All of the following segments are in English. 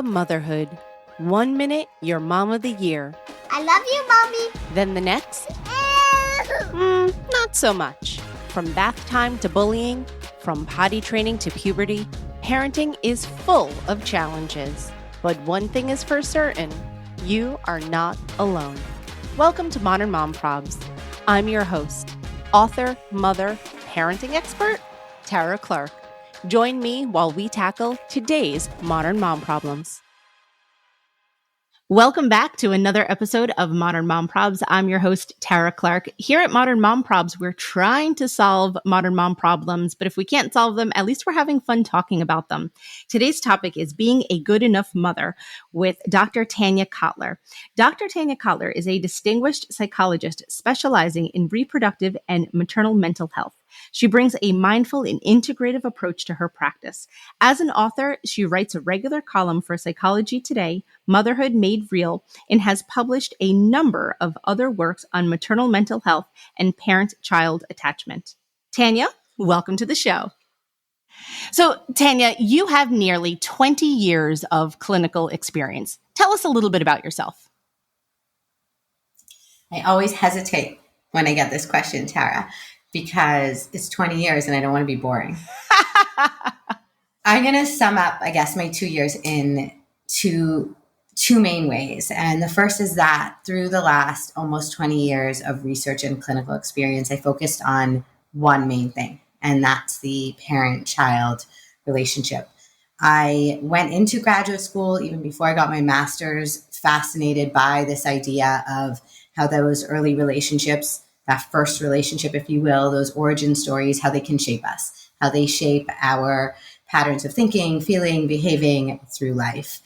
Motherhood. 1 minute, you're mom of the year. I love you, Mommy. Then the next, not so much. From bath time to bullying, from potty training to puberty, parenting is full of challenges. But one thing is for certain, you are not alone. Welcome to Modern Mom Probs. I'm your host, author, mother, parenting expert, Tara Clark. Join me while we tackle today's modern mom problems. Welcome back to another episode of Modern Mom Probs. I'm your host, Tara Clark. Here at Modern Mom Probs, we're trying to solve modern mom problems, but if we can't solve them, at least we're having fun talking about them. Today's topic is being a good enough mother with Dr. Tanya Cotler. Dr. Tanya Cotler is a distinguished psychologist specializing in reproductive and maternal mental health. She brings a mindful and integrative approach to her practice. As an author, she writes a regular column for Psychology Today, Motherhood Made Real, and has published a number of other works on maternal mental health and parent-child attachment. Tanya, welcome to the show. So, Tanya, you have nearly 20 years of clinical experience. Tell us a little bit about yourself. I always hesitate when I get this question, Tara, because it's 20 years and I don't want to be boring. I'm going to sum up, I guess, my 2 years in two main ways. And the first is that through the last almost 20 years of research and clinical experience, I focused on one main thing, and that's the parent-child relationship. I went into graduate school, even before I got my master's, fascinated by this idea of how those early relationships, that first relationship, if you will, those origin stories, how they can shape us, how they shape our patterns of thinking, feeling, behaving through life.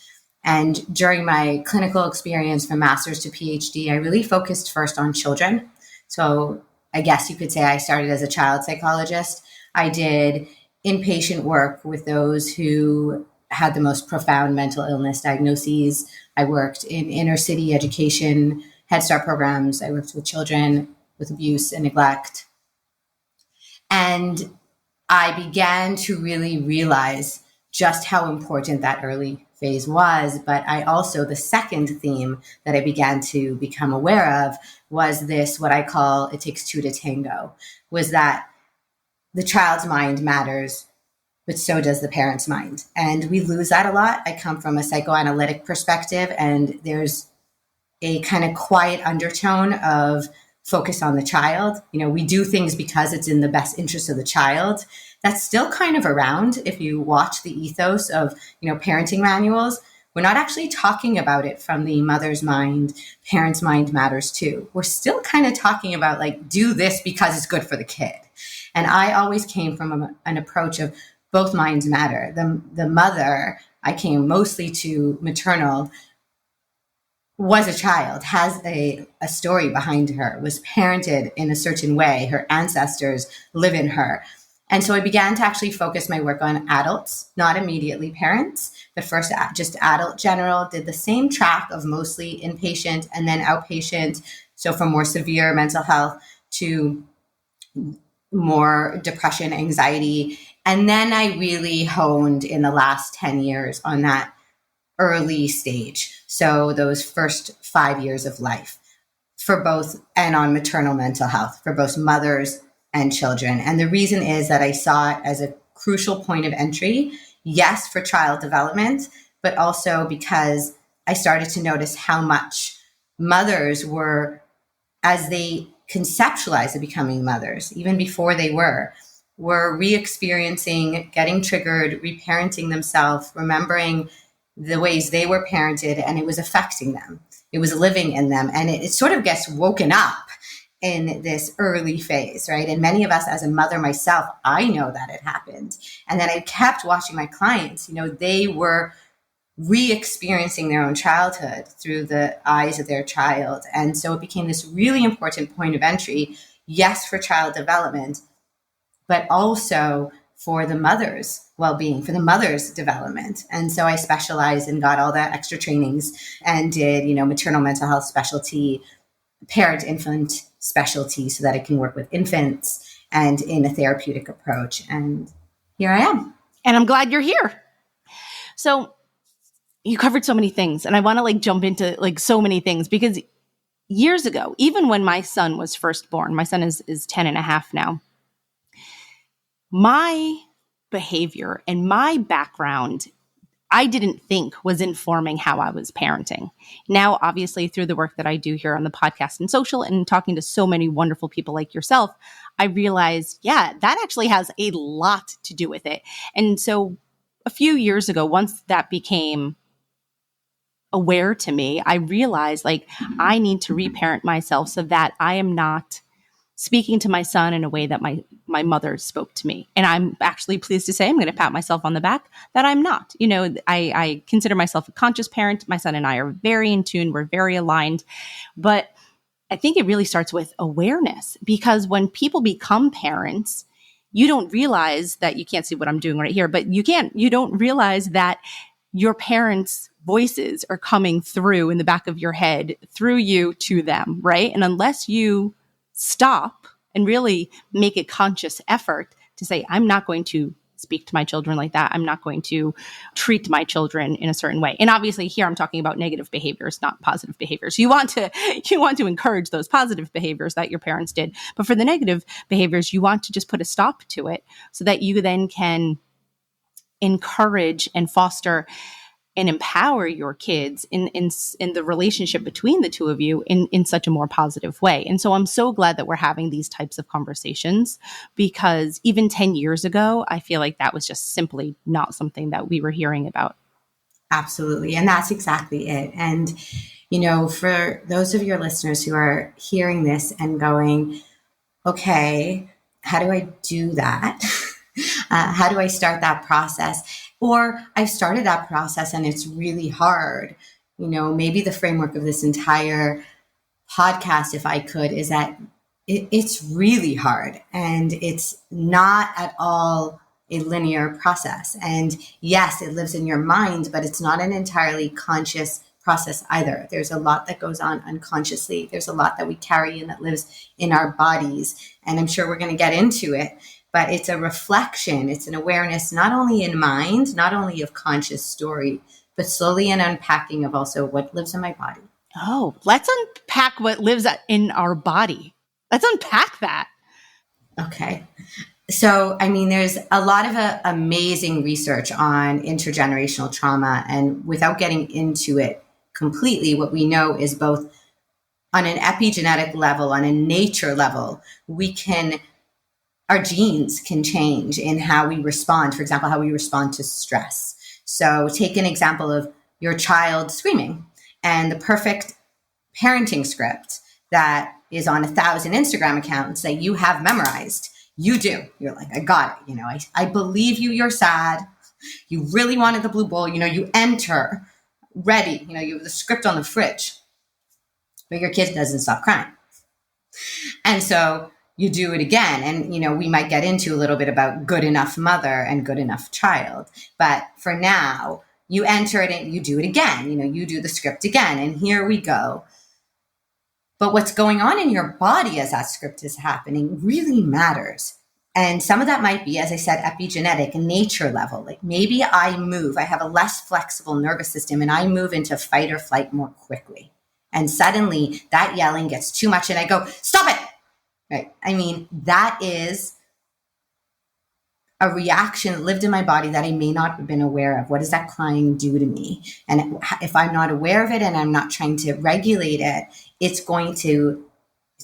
And during my clinical experience from master's to PhD, I really focused first on children. So I guess you could say I started as a child psychologist. I did inpatient work with those who had the most profound mental illness diagnoses. I worked in inner city education, Head Start programs. I worked with children with abuse and neglect. And I began to really realize just how important that early phase was. But I also, the second theme that I began to become aware of was this, what I call it takes two to tango, was that the child's mind matters, but so does the parent's mind. And we lose that a lot. I come from a psychoanalytic perspective, and there's a kind of quiet undertone of focus on the child. You know, we do things because it's in the best interest of the child. That's still kind of around if you watch the ethos of, parenting manuals. We're not actually talking about it from the mother's mind. Parent's mind matters too. We're still kind of talking about do this because it's good for the kid. And I always came from an approach of both minds matter. The mother, I came mostly to maternal, was a child, has a story behind her, was parented in a certain way. Her ancestors live in her. And so I began to actually focus my work on adults, not immediately parents, but first just adult general, did the same track of mostly inpatient and then outpatient. So from more severe mental health to more depression, anxiety. And then I really honed in the last 10 years on that early stage. So those first 5 years of life for both, and on maternal mental health for both mothers and children. And the reason is that I saw it as a crucial point of entry, yes, for child development, but also because I started to notice how much mothers were, as they conceptualized of becoming mothers, even before they were re-experiencing, getting triggered, reparenting themselves, remembering the ways they were parented, and it was affecting them. It was living in them. And it sort of gets woken up in this early phase, right? And many of us, as a mother myself, I know that it happened. And then I kept watching my clients, they were re-experiencing their own childhood through the eyes of their child. And so it became this really important point of entry, yes, for child development, but also for the mother's well-being, for the mother's development. And so I specialized and got all the extra trainings and did, maternal mental health specialty, parent-infant specialty, so that I can work with infants and in a therapeutic approach. And here I am. And I'm glad you're here. So you covered so many things, and I want to like jump into like so many things, because years ago, even when my son was first born, my son is 10 and a half now, my behavior and my background, I didn't think was informing how I was parenting. Now, obviously, through the work that I do here on the podcast and social and talking to so many wonderful people like yourself, I realized, yeah, that actually has a lot to do with it. And so a few years ago, once that became aware to me, I realized like I need to reparent myself so that I am not speaking to my son in a way that my mother spoke to me. And I'm actually pleased to say, I'm going to pat myself on the back, that I'm not. You know, I consider myself a conscious parent. My son and I are very in tune. We're very aligned. But I think it really starts with awareness, because when people become parents, you don't realize that, you can't see what I'm doing right here, but you don't realize that your parents' voices are coming through in the back of your head, through you to them, right? And unless you stop and really make a conscious effort to say, I'm not going to speak to my children like that. I'm not going to treat my children in a certain way. And obviously here I'm talking about negative behaviors, not positive behaviors. You want to encourage those positive behaviors that your parents did. But for the negative behaviors, you want to just put a stop to it so that you then can encourage and foster and empower your kids in the relationship between the two of you in such a more positive way. And so I'm so glad that we're having these types of conversations, because even 10 years ago, I feel like that was just simply not something that we were hearing about. Absolutely. And that's exactly it. And, you know, for those of your listeners who are hearing this and going, okay, how do I do that? How do I start that process? Or I've started that process and it's really hard. You know, maybe the framework of this entire podcast, if I could, is that it's really hard and it's not at all a linear process. And yes, it lives in your mind, but it's not an entirely conscious process either. There's a lot that goes on unconsciously. There's a lot that we carry and that lives in our bodies. And I'm sure we're going to get into it. But it's a reflection, it's an awareness, not only in mind, not only of conscious story, but slowly an unpacking of also what lives in my body. Oh, let's unpack what lives in our body. Let's unpack that. Okay. So, I mean, there's a lot of amazing research on intergenerational trauma. And without getting into it completely, what we know is both on an epigenetic level, on a nature level, our genes can change in how we respond. For example, how we respond to stress. So take an example of your child screaming, and the perfect parenting script that is on 1,000 Instagram accounts that you have memorized. You do. You're like, I got it. You know, I believe you. You're sad. You really wanted the blue bowl. You know, you enter ready. You know, you have the script on the fridge, but your kid doesn't stop crying. And so you do it again. And, you know, we might get into a little bit about good enough mother and good enough child. But for now, you enter it and you do it again. You know, you do the script again. And here we go. But what's going on in your body as that script is happening really matters. And some of that might be, as I said, epigenetic, nature level. Like maybe I have a less flexible nervous system and I move into fight or flight more quickly. And suddenly that yelling gets too much and I go, stop it. Right. I mean, that is a reaction that lived in my body that I may not have been aware of. What does that crying do to me? And if I'm not aware of it and I'm not trying to regulate it, it's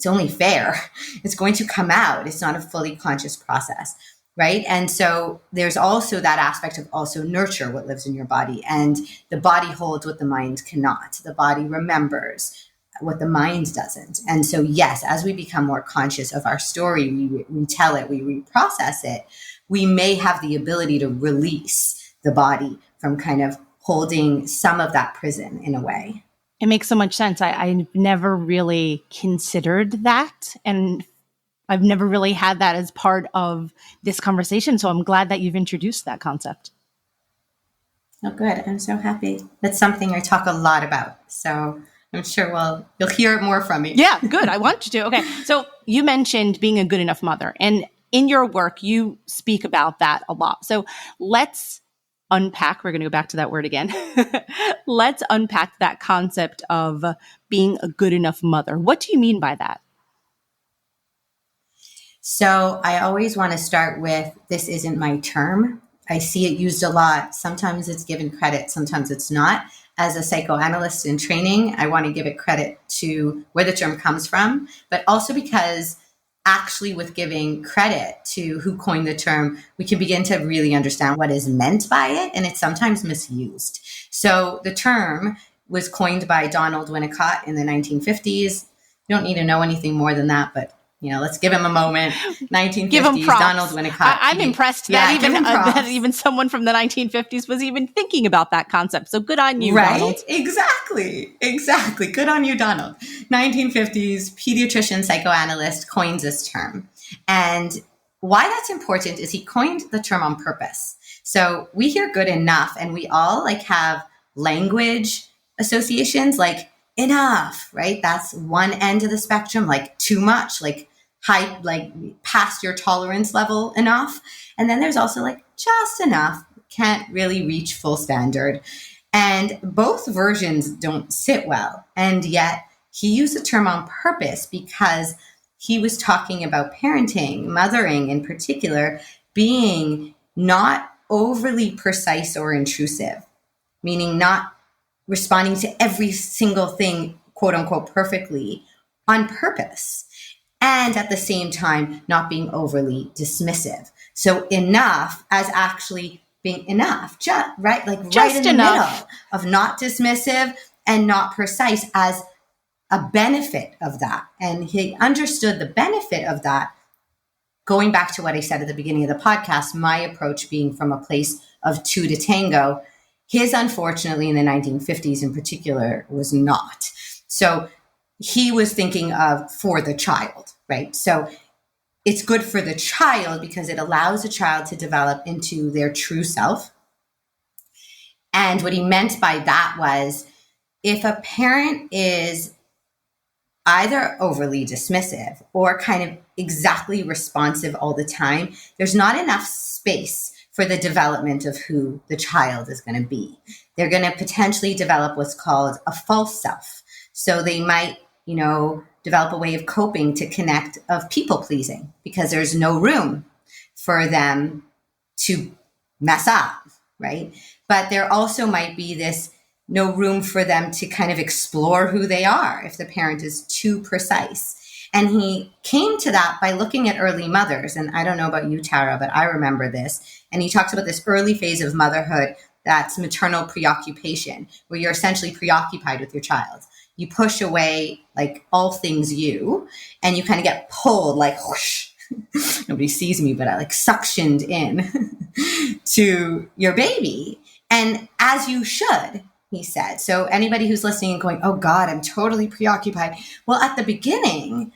only fair. It's going to come out. It's not a fully conscious process. Right. And so there's also that aspect of also nurture what lives in your body. And the body holds what the mind cannot. The body remembers what the mind doesn't. And so, yes, as we become more conscious of our story, we tell it, we reprocess it, we may have the ability to release the body from kind of holding some of that prison in a way. It makes so much sense. I never really considered that. And I've never really had that as part of this conversation. So I'm glad that you've introduced that concept. Oh, good. I'm so happy. That's something I talk a lot about. So I'm sure you'll hear it more from me. Yeah, good. I want you to. Okay. So you mentioned being a good enough mother, and in your work, you speak about that a lot. So let's unpack, we're going to go back to that word again. Let's unpack that concept of being a good enough mother. What do you mean by that? So I always want to start with, this isn't my term. I see it used a lot. Sometimes it's given credit, sometimes it's not. As a psychoanalyst in training, I want to give it credit to where the term comes from, but also because actually with giving credit to who coined the term, we can begin to really understand what is meant by it, and it's sometimes misused. So the term was coined by Donald Winnicott in the 1950s. You don't need to know anything more than that, but let's give him a moment. 1950s, give him props. Donald Winnicott. I'm impressed that even someone from the 1950s was even thinking about that concept. So good on you, right? Donald. Exactly. Good on you, Donald. 1950s pediatrician psychoanalyst coins this term. And why that's important is he coined the term on purpose. So we hear good enough, and we all have language associations like enough, right? That's one end of the spectrum, like too much, like high, like past your tolerance level enough. And then there's also just enough, can't really reach full standard. And both versions don't sit well. And yet he used the term on purpose because he was talking about parenting, mothering in particular, being not overly precise or intrusive, meaning not responding to every single thing, quote unquote, perfectly on purpose. And at the same time, not being overly dismissive. So enough as actually being enough, right in the middle of not dismissive and not precise as a benefit of that. And he understood the benefit of that. Going back to what I said at the beginning of the podcast, my approach being from a place of two to tango, his, unfortunately, in the 1950s in particular, was not. So he was thinking of for the child, right? So it's good for the child because it allows the child to develop into their true self. And what he meant by that was, if a parent is either overly dismissive or kind of exactly responsive all the time, there's not enough space for the development of who the child is going to be. They're going to potentially develop what's called a false self. So they might, develop a way of coping to connect of people pleasing because there's no room for them to mess up, right? But there also might be this no room for them to kind of explore who they are if the parent is too precise. And he came to that by looking at early mothers. And I don't know about you, Tara, but I remember this. And he talks about this early phase of motherhood that's maternal preoccupation, where you're essentially preoccupied with your child. You push away all things you, and you kind of get pulled whoosh. Nobody sees me, but I suctioned in to your baby. And as you should, he said. So anybody who's listening and going, oh God, I'm totally preoccupied. Well, at the beginning,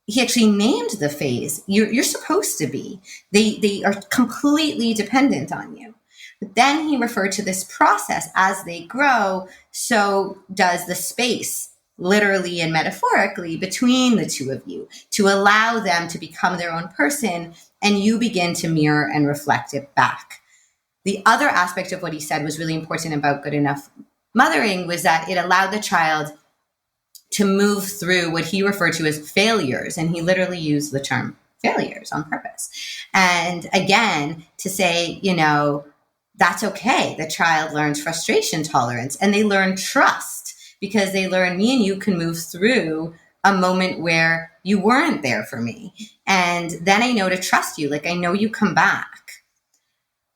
he actually named the phase. You're supposed to be. They are completely dependent on you. But then he referred to this process as they grow, so does the space, literally and metaphorically, between the two of you to allow them to become their own person, and you begin to mirror and reflect it back. The other aspect of what he said was really important about good enough mothering was that it allowed the child to move through what he referred to as failures. And he literally used the term failures on purpose. And again, to say, that's okay. The child learns frustration tolerance and they learn trust because they learn me and you can move through a moment where you weren't there for me. And then I know to trust you. I know you come back.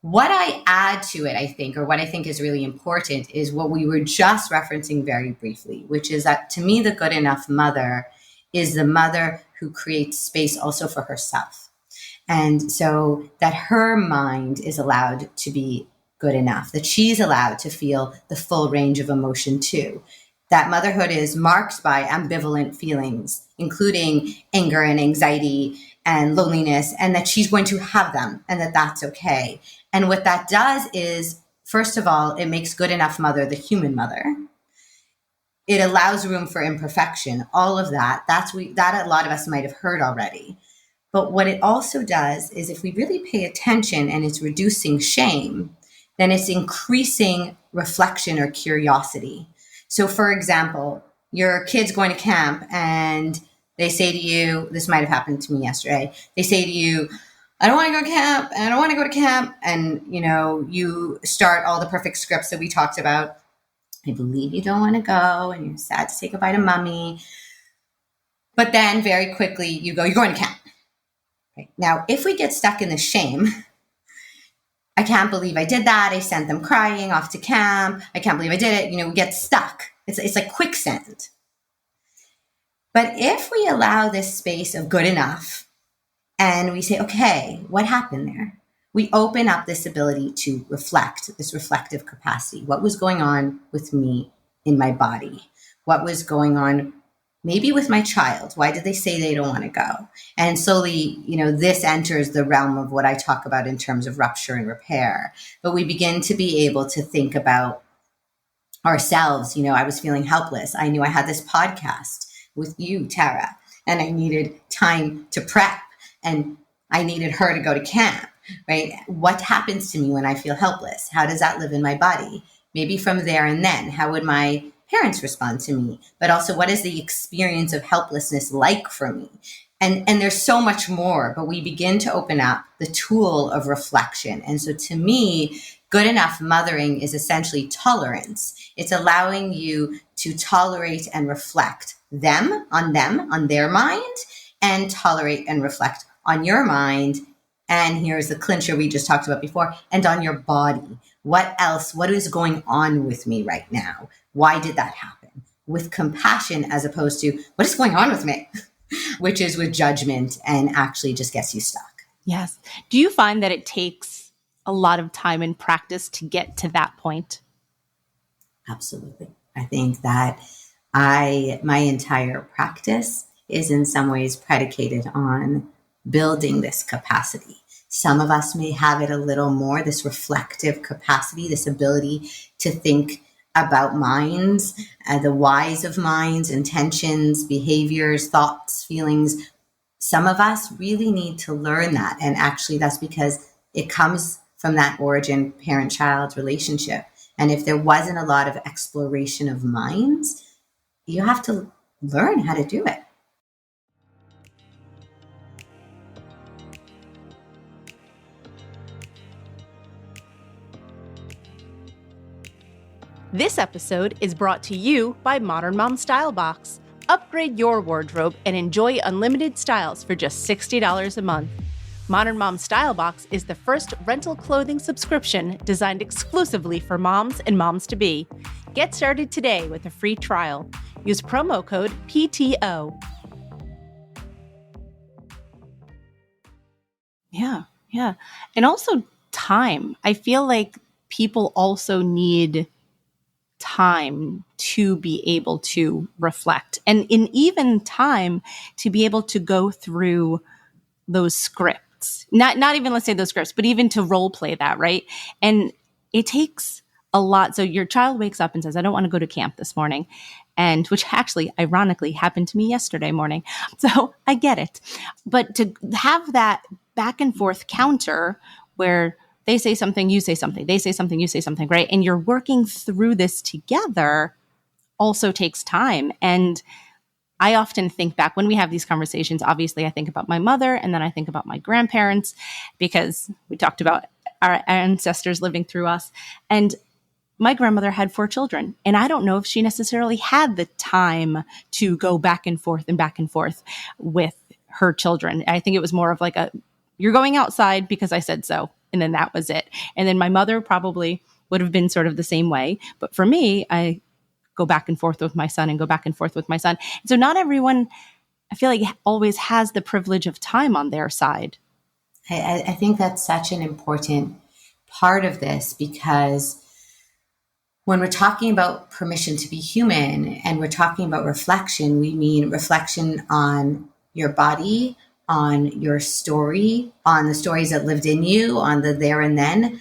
What I add to it, I think, or what I think is really important is what we were just referencing very briefly, which is that to me, the good enough mother is the mother who creates space also for herself. And so that her mind is allowed to be good enough, that she's allowed to feel the full range of emotion too. That motherhood is marked by ambivalent feelings, including anger and anxiety and loneliness, and that she's going to have them and that that's okay. And what that does is, first of all, it makes good enough mother the human mother. It allows room for imperfection, all of that. That a lot of us might have heard already. But what it also does is if we really pay attention and it's reducing shame, then it's increasing reflection or curiosity. So for example, your kid's going to camp and they say to you, this might have happened to me yesterday, they say to you, I don't want to go to camp, and I don't want to go to camp. And, you start all the perfect scripts that we talked about. I believe you don't want to go, and you're sad to say goodbye to mommy. But then very quickly you go, you're going to camp. Right? Now, if we get stuck in the shame, I can't believe I did that. I sent them crying off to camp. I can't believe I did it. We get stuck. It's like quicksand. But if we allow this space of good enough and we say, okay, what happened there? We open up this ability to reflect, this reflective capacity. What was going on with me in my body? What was going on maybe with my child? Why did they say they don't want to go? And slowly, this enters the realm of what I talk about in terms of rupture and repair. But we begin to be able to think about ourselves. I was feeling helpless. I knew I had this podcast with you, Tara, and I needed time to prep, and I needed her to go to camp, right? What happens to me when I feel helpless? How does that live in my body? Maybe from there and then, how would my parents respond to me? But also, what is the experience of helplessness like for me? And there's so much more, but we begin to open up the tool of reflection. And so to me, good enough mothering is essentially tolerance. It's allowing you to tolerate and reflect them, on their mind, and tolerate and reflect on your mind. And here's the clincher we just talked about before, and on your body. What else? What is going on with me right now? Why did that happen? With compassion, as opposed to what is going on with me, which is with judgment and actually just gets you stuck. Yes. Do you find that it takes a lot of time and practice to get to that point? Absolutely. I think that my entire practice is in some ways predicated on building this capacity. Some of us may have it a little more, this reflective capacity, this ability to think about minds, the whys of minds, intentions, behaviors, thoughts, feelings. Some of us really need to learn that. And actually that's because it comes from that origin parent-child relationship. And if there wasn't a lot of exploration of minds, you have to learn how to do it. This episode is brought to you by Modern Mom Style Box. Upgrade your wardrobe and enjoy unlimited styles for just $60 a month. Modern Mom Style Box is the first rental clothing subscription designed exclusively for moms and moms-to-be. Get started today with a free trial. Use promo code PTO. Yeah. And also time. I feel like people also need time to be able to reflect, and in even time to be able to go through those scripts, not even, let's say those scripts, but even to role play that, right? And it takes a lot. So your child wakes up and says, I don't want to go to camp this morning. And which actually ironically happened to me yesterday morning. So I get it. But to have that back and forth counter where they say something, you say something, they say something, you say something, right? And you're working through this together also takes time. And I often think back when we have these conversations, obviously I think about my mother and then I think about my grandparents because we talked about our ancestors living through us. And my grandmother had 4 children, and I don't know if she necessarily had the time to go back and forth with her children. I think it was more of like you're going outside because I said so. And then that was it. And then my mother probably would have been sort of the same way. But for me, I go back and forth with my son and go back and forth with my son. And so not everyone, I feel like, always has the privilege of time on their side. I think that's such an important part of this, because when we're talking about permission to be human and we're talking about reflection, we mean reflection on your body, on your story, on the stories that lived in you, on the there and then,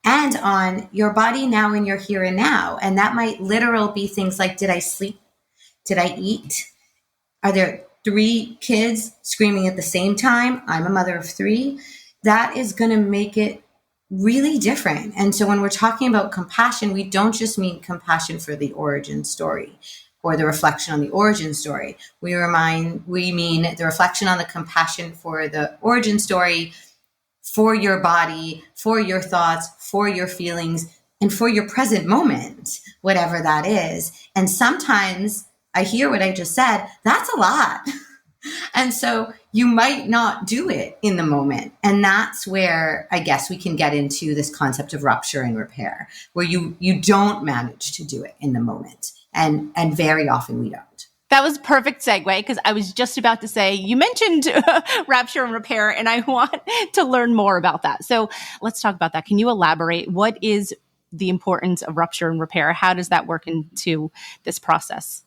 and on your body now in your here and now. And that might literal be things like, did I sleep? Did I eat? Are there 3 kids screaming at the same time? I'm a mother of 3. That is going to make it really different. And so when we're talking about compassion, we don't just mean compassion for the origin story or the reflection on the origin story. We mean the reflection on the compassion for the origin story, for your body, for your thoughts, for your feelings, and for your present moment, whatever that is. And sometimes I hear what I just said, that's a lot. And so you might not do it in the moment. And that's where I guess we can get into this concept of rupture and repair, where you don't manage to do it in the moment. And very often we don't. That was perfect segue, because I was just about to say, you mentioned rupture and repair, and I want to learn more about that. So let's talk about that. Can you elaborate? What is the importance of rupture and repair? How does that work into this process?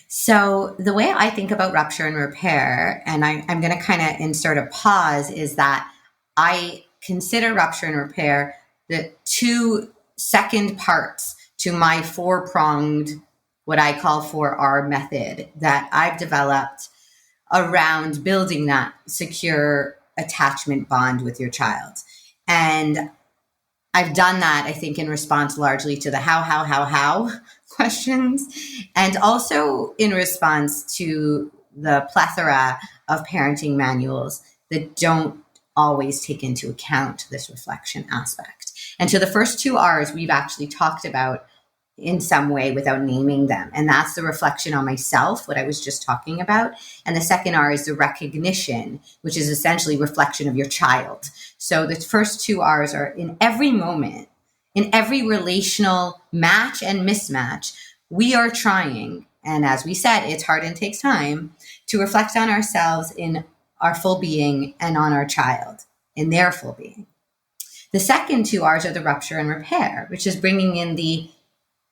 So the way I think about rupture and repair, and I'm going to kind of insert a pause, is that I consider rupture and repair the two second parts to my four-pronged, what I call 4R method that I've developed around building that secure attachment bond with your child. And I've done that, I think, in response largely to the how questions, and also in response to the plethora of parenting manuals that don't always take into account this reflection aspect. And so the first two R's we've actually talked about in some way without naming them. And that's the reflection on myself, what I was just talking about. And the second R is the recognition, which is essentially reflection of your child. So the first two R's are in every moment, in every relational match and mismatch, we are trying, and as we said, it's hard and takes time, to reflect on ourselves in our full being and on our child in their full being. The second two R's are the rupture and repair, which is bringing in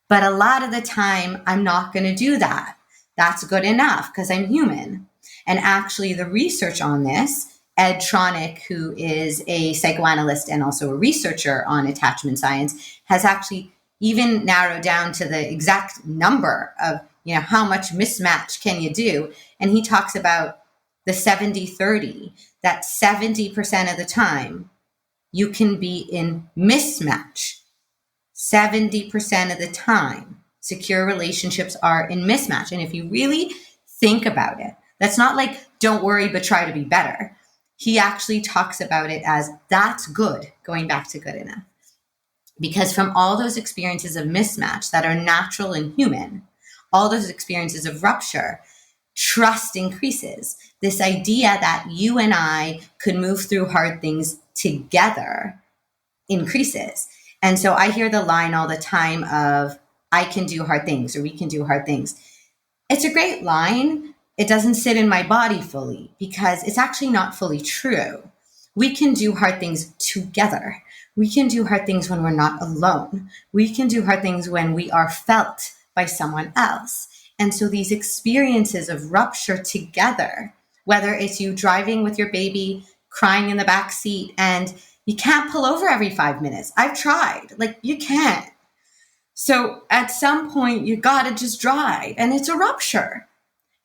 but a lot of the time, I'm not going to do that. That's good enough because I'm human. And actually, the research on this, Ed Tronick, who is a psychoanalyst and also a researcher on attachment science, has actually even narrowed down to the exact number of, how much mismatch can you do? And he talks about the 70-30, that 70% of the time you can be in mismatch. 70% of the time, secure relationships are in mismatch. And if you really think about it, that's not like, don't worry, but try to be better. He actually talks about it as that's good, going back to good enough. Because from all those experiences of mismatch that are natural and human, all those experiences of rupture, trust increases. This idea that you and I could move through hard things together increases. And so I hear the line all the time of, I can do hard things, or we can do hard things. It's a great line. It doesn't sit in my body fully because it's actually not fully true. We can do hard things together. We can do hard things when we're not alone. We can do hard things when we are felt by someone else. And so these experiences of rupture together, whether it's you driving with your baby, crying in the back seat, and you can't pull over every 5 minutes. I've tried. You can't. So at some point, you got to just drive. And it's a rupture.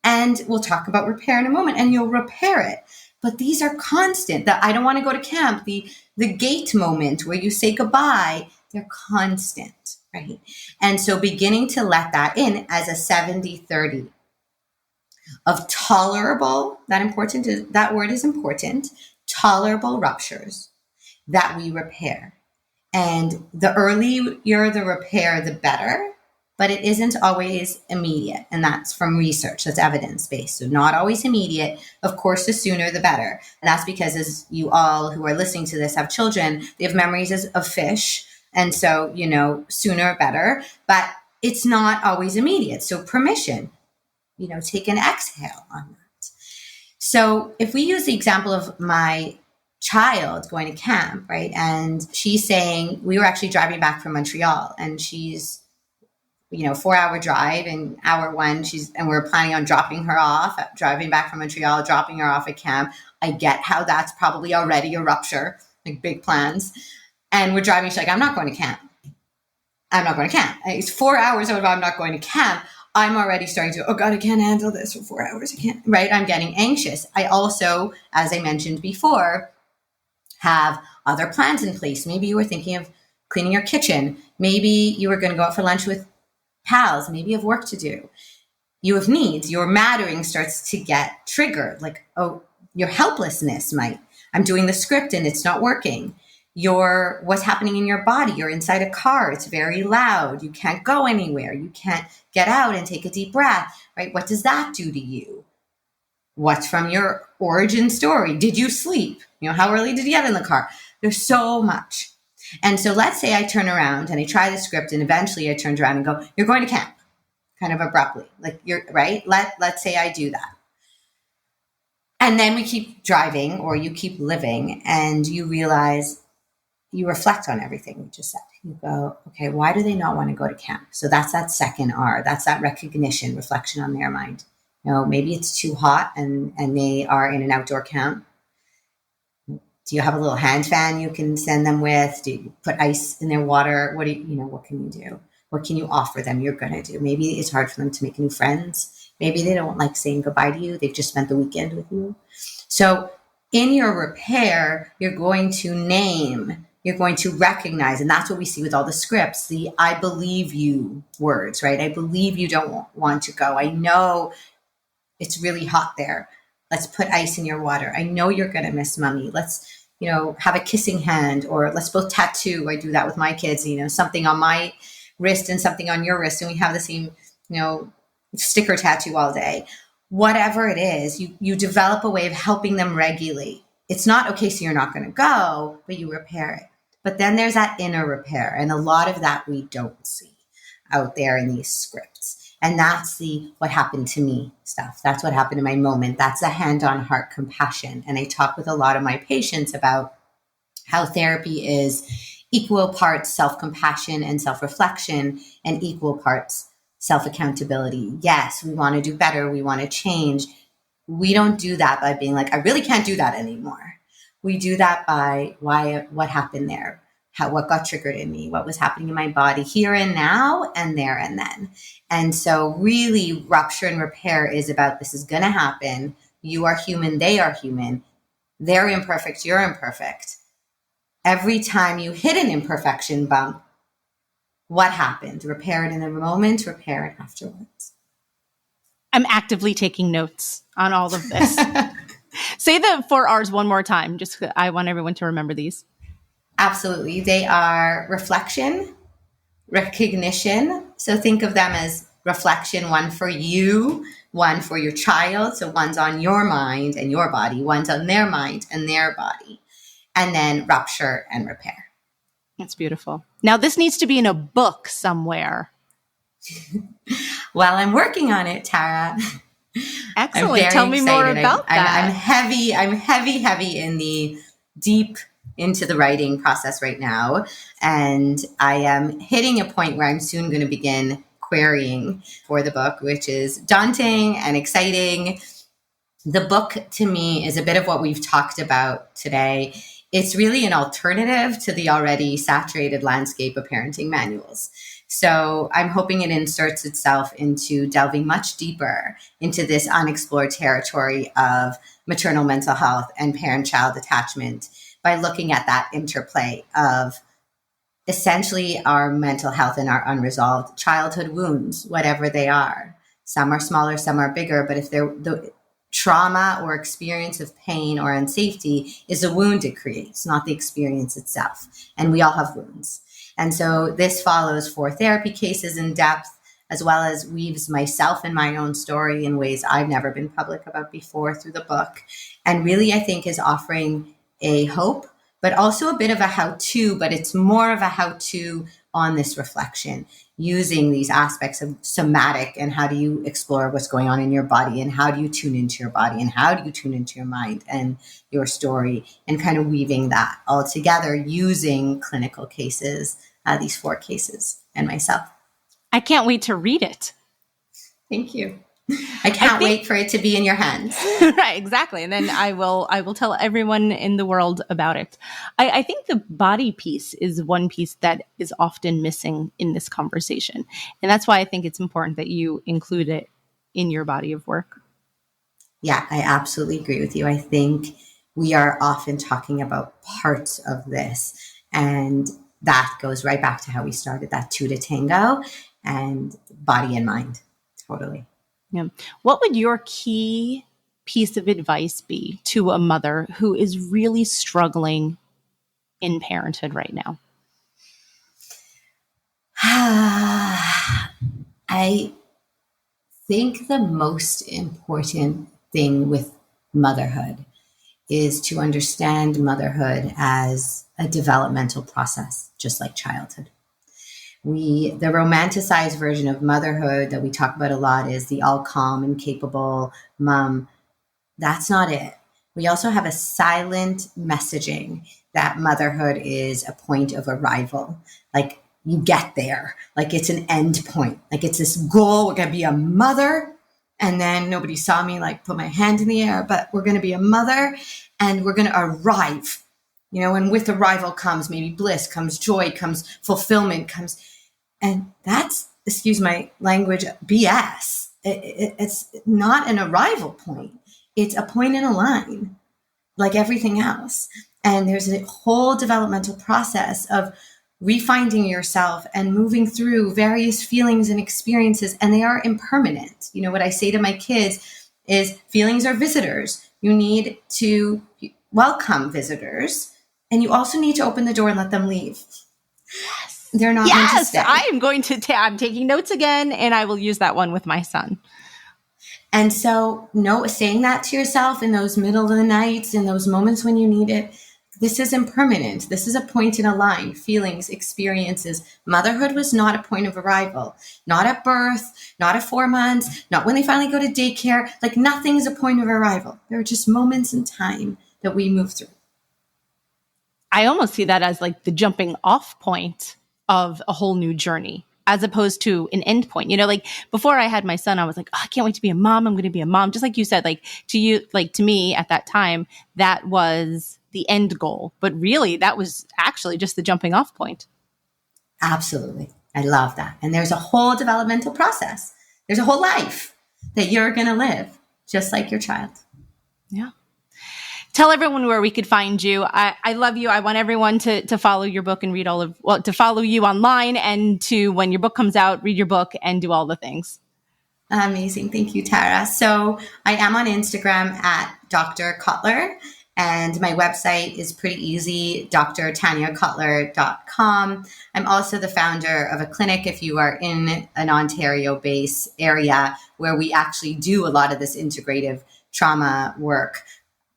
And we'll talk about repair in a moment. And you'll repair it. But these are constant. The I don't want to go to camp. The gate moment where you say goodbye. They're constant, right? And so beginning to let that in as a 70-30 of tolerable, that word is important, tolerable ruptures that we repair. And the earlier the repair, the better, but it isn't always immediate. And that's from research, that's evidence-based. So not always immediate. Of course, the sooner, the better. And that's because as you all who are listening to this have children, they have memories of fish. And so, sooner, better, but it's not always immediate. So permission, take an exhale on that. So if we use the example of my child going to camp, right? And she's saying, we were actually driving back from Montreal, and she's, 4-hour drive, and hour one, and we're planning on dropping her off, driving back from Montreal, dropping her off at camp. I get how that's probably already a rupture, big plans. And we're driving, she's like, I'm not going to camp. I'm not going to camp. It's 4 hours of I'm not going to camp. I'm already starting to, oh God, I can't handle this for 4 hours. I can't, right? I'm getting anxious. I also, as I mentioned before, have other plans in place. Maybe you were thinking of cleaning your kitchen. Maybe you were going to go out for lunch with pals. Maybe you have work to do. You have needs. Your mattering starts to get triggered. Like, oh, your helplessness might. I'm doing the script and it's not working. What's happening in your body. You're inside a car. It's very loud. You can't go anywhere. You can't get out and take a deep breath, right? What does that do to you? What's from your origin story? Did you sleep? How early did you get in the car? There's so much. And so let's say I turn around and I try the script and eventually I turned around and go, you're going to camp, kind of abruptly. Like, you're right. Let's say I do that. And then we keep driving, or you keep living, and you realize, you reflect on everything we just said. You go, okay, why do they not want to go to camp? So that's that second R. That's that recognition, reflection on their mind. Maybe it's too hot and they are in an outdoor camp. Do you have a little hand fan you can send them with? Do you put ice in their water? What can you do? What can you offer them you're going to do? Maybe it's hard for them to make new friends. Maybe they don't like saying goodbye to you. They've just spent the weekend with you. So in your repair, you're going to name, you're going to recognize, and that's what we see with all the scripts, the I believe you words, right? I believe you don't want to go. I know it's really hot there. Let's put ice in your water. I know you're going to miss mommy. Let's, have a kissing hand, or let's both tattoo. I do that with my kids, something on my wrist and something on your wrist. And we have the same, sticker tattoo all day. Whatever it is, you develop a way of helping them regulate. It's not, okay, so you're not going to go, but you repair it. But then there's that inner repair. And a lot of that we don't see out there in these scripts. And that's the what happened to me stuff. That's what happened in my moment. That's a hand-on heart compassion. And I talk with a lot of my patients about how therapy is equal parts self-compassion and self-reflection, and equal parts self-accountability. Yes, we want to do better. We want to change. We don't do that by being like, I really can't do that anymore. We do that by what happened there, what got triggered in me, what was happening in my body here and now and there and then. And so really, rupture and repair is about, this is going to happen. You are human. They are human. They're imperfect. You're imperfect. Every time you hit an imperfection bump, what happened? Repair it in the moment, repair it afterwards. I'm actively taking notes on all of this. Say the 4 R's one more time. I want everyone to remember these. Absolutely. They are reflection, recognition. So think of them as reflection, one for you, one for your child. So one's on your mind and your body, one's on their mind and their body. And then rupture and repair. That's beautiful. Now, this needs to be in a book somewhere. Well, I'm working on it, Tara. Excellent. Tell me more about that. I'm heavy in the deep into the writing process right now. And I am hitting a point where I'm soon going to begin querying for the book, which is daunting and exciting. The book to me is a bit of what we've talked about today. It's really an alternative to the already saturated landscape of parenting manuals. So I'm hoping it inserts itself into delving much deeper into this unexplored territory of maternal mental health and parent-child attachment by looking at that interplay of essentially our mental health and our unresolved childhood wounds, whatever they are. Some are smaller, some are bigger, but if they're the trauma or experience of pain or unsafety is a wound it creates, not the experience itself. And we all have wounds. And so this follows 4 therapy cases in depth, as well as weaves myself and my own story in ways I've never been public about before through the book. And really, I think, is offering a hope, but also a bit of a how-to, but it's more of a how-to on this reflection, using these aspects of somatic and how do you explore what's going on in your body, and how do you tune into your body, and how do you tune into your mind and your story, and kind of weaving that all together using clinical cases, these 4 cases, and myself. I can't wait to read it. Thank you. I can't wait for it to be in your hands. Right, exactly. And then I will tell everyone in the world about it. I think the body piece is one piece that is often missing in this conversation. And that's why I think it's important that you include it in your body of work. Yeah, I absolutely agree with you. I think we are often talking about parts of this. And that goes right back to how we started, that two to tango and body and mind. Totally. Yeah. What would your key piece of advice be to a mother who is really struggling in parenthood right now? I think the most important thing with motherhood is to understand motherhood as a developmental process, just like childhood. The romanticized version of motherhood that we talk about a lot is the all calm and capable mom. That's not it. We also have a silent messaging that motherhood is a point of arrival. Like, you get there, like it's an end point, like it's this goal. We're going to be a mother. And then nobody saw me like put my hand in the air, but we're going to be a mother and we're going to arrive, and with arrival comes maybe bliss, comes joy, comes fulfillment, comes. And that's, excuse my language, BS. It's not an arrival point. It's a point in a line, like everything else. And there's a whole developmental process of refinding yourself and moving through various feelings and experiences, and they are impermanent. What I say to my kids is feelings are visitors. You need to welcome visitors, and you also need to open the door and let them leave. Yes. They're not meant to stay. I am going to I'm taking notes again, and I will use that one with my son. And so, saying that to yourself in those middle of the nights, in those moments when you need it, this is impermanent. This is a point in a line, feelings, experiences. Motherhood was not a point of arrival, not at birth, not at 4 months, not when they finally go to daycare. Like, nothing is a point of arrival. There are just moments in time that we move through. I almost see that as like the jumping off point of a whole new journey, as opposed to an end point. Like before I had my son, I was like, I can't wait to be a mom. I'm going to be a mom. Just like you said, like to me at that time, that was the end goal. But really, that was actually just the jumping off point. Absolutely. I love that. And there's a whole developmental process. There's a whole life that you're going to live, just like your child. Yeah. Tell everyone where we could find you. I love you. I want everyone to follow your book and read to follow you online, and to, when your book comes out, read your book and do all the things. Amazing. Thank you, Tara. So I am on Instagram at Dr. Cotler. And my website is pretty easy, drtanyacotler.com. I'm also the founder of a clinic, if you are in an Ontario-based area, where we actually do a lot of this integrative trauma work,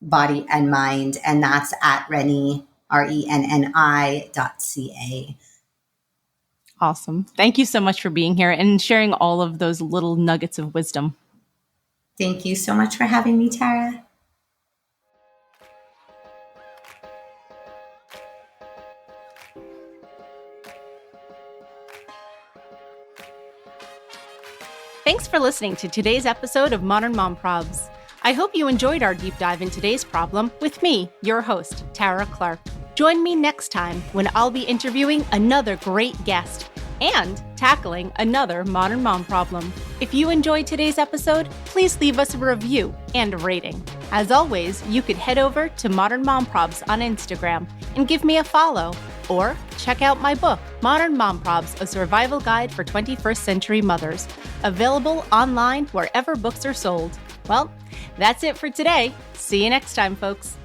body and mind, and that's at Renni, RENNI.ca. Awesome. Thank you so much for being here and sharing all of those little nuggets of wisdom. Thank you so much for having me, Tara. Thanks for listening to today's episode of Modern Mom Probs. I hope you enjoyed our deep dive in today's problem with me, your host, Tara Clark. Join me next time when I'll be interviewing another great guest and tackling another modern mom problem. If you enjoyed today's episode, please leave us a review and a rating. As always, you could head over to Modern Mom Probs on Instagram and give me a follow. Or check out my book, Modern Mom Probs, A Survival Guide for 21st Century Mothers, available online wherever books are sold. Well, that's it for today. See you next time, folks.